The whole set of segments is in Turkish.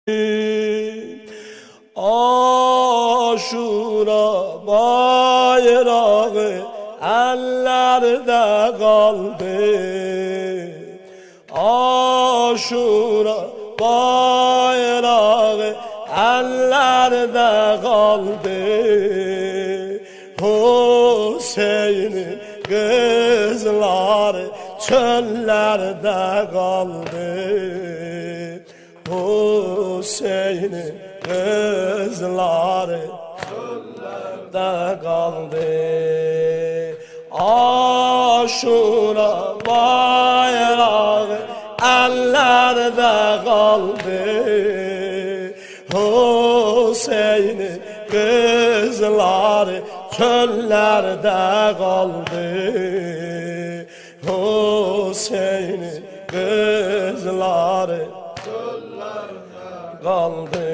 Aşura bayrağı ellerde kaldı. Aşura bayrağı ellerde kaldı. Hüseyin'in kızları çöllerde kaldı. Hüseyin'in kızları çöllerde kaldı. Aşura bayrağı ellerde kaldı. Hüseyin'in kızları çöllerde kaldı. Hüseyin'in kızları kaldı.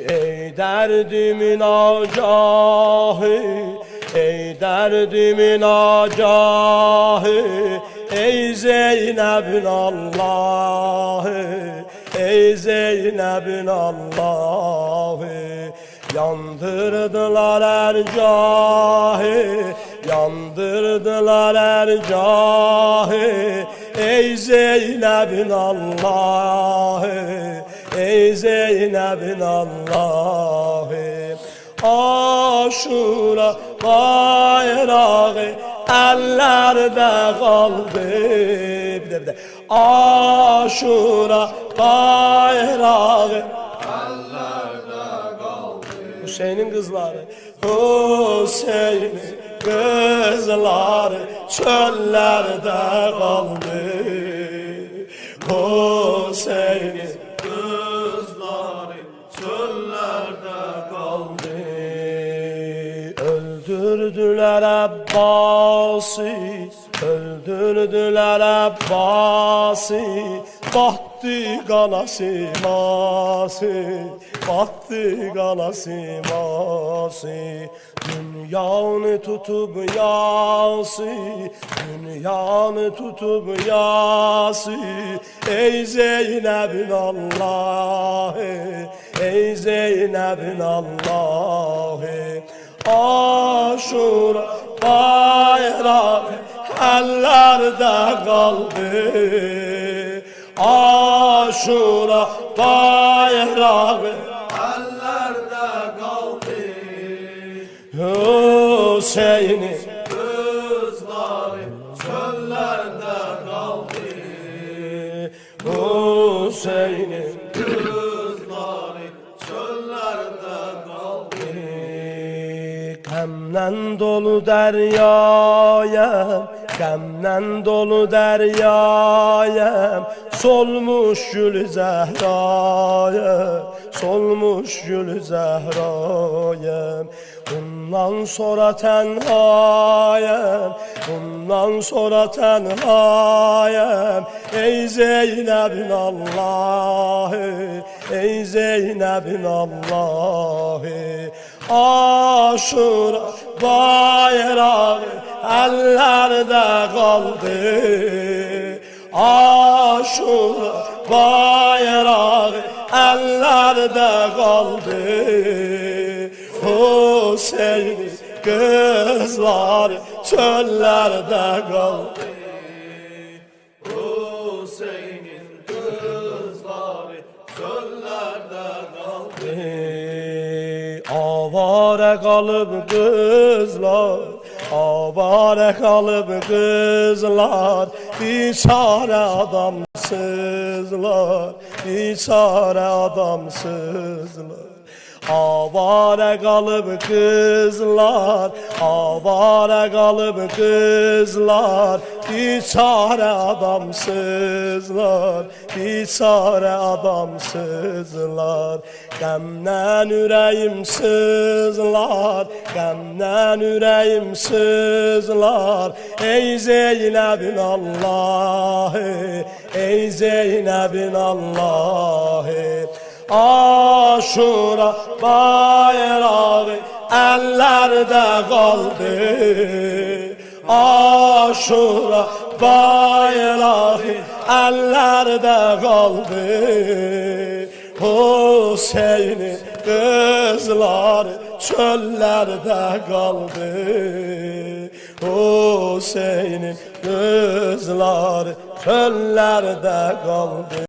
Ey derdimin acahı, ey derdimin acahı, ey Zeynep'in Allah'ı, ey Zeynep'in Allah'ı. Yandırdılar ercahı, yandırdılar ercahı, ey Zeynep'in Allah'ı, ey Zeynep'in Allah'ı. Aşura bayrağı ellerde kaldı. Bir de Aşura bayrağı ellerde kaldı. Hüseyin'in kızları, Hüseyin'in kızları çöllerde kaldı. Hüseyin'in kızları çöllerde kaldı. Öldürdüler Abbas'ı, öldürdüler Abbas'ı. Battı kana siması, battı kana siması. Dünyanı tutup yası, dünyanı tutup yası. Ey Zeynep'in Allah'ı, ey Zeynep'in Allah'ı. Aşura bayrağı ellerde kaldı. Aşura bayrağı ellerde kaldı. Hüseyin'in kızları çöllerde kaldı. Hüseyin'in kızları çöllerde kaldı. Qəmlə dolu deryayem, qəmlə dolu deryayem. Solmuş gül zehrayem, solmuş gül zehrayem. Bundan sonra tenhayem, bundan sonra tenhayem. Ey Zeynep'in Allah'ı, ey Zeynep'in Allah'ı. Aşura bayrağı ellerde kaldı. Aşura bayrağı ellerde kaldı. Hüseyin'in kızları çöllerde kaldı. Hüseyin'in kızları çöllerde kaldı. Avare kalıp kızlar, avare kalıp kızlar. Biçare adamsızlar, biçare adamsızlar. Avare kalıp kızlar, avare kalıp kızlar. Biçare adamsızlar, biçare adamsızlar. Qəmdən ürəyim sızlar, qəmdən ürəyim sızlar. Ey Zeynep'in Allah'ı, ey Zeynep'in Allah'ı. Aşura bayrağı ellerde kaldı. Aşura bayrağı ellerde kaldı. Hüseyin'in kızları çöllerde kaldı. Hüseyin'in kızları çöllerde kaldı.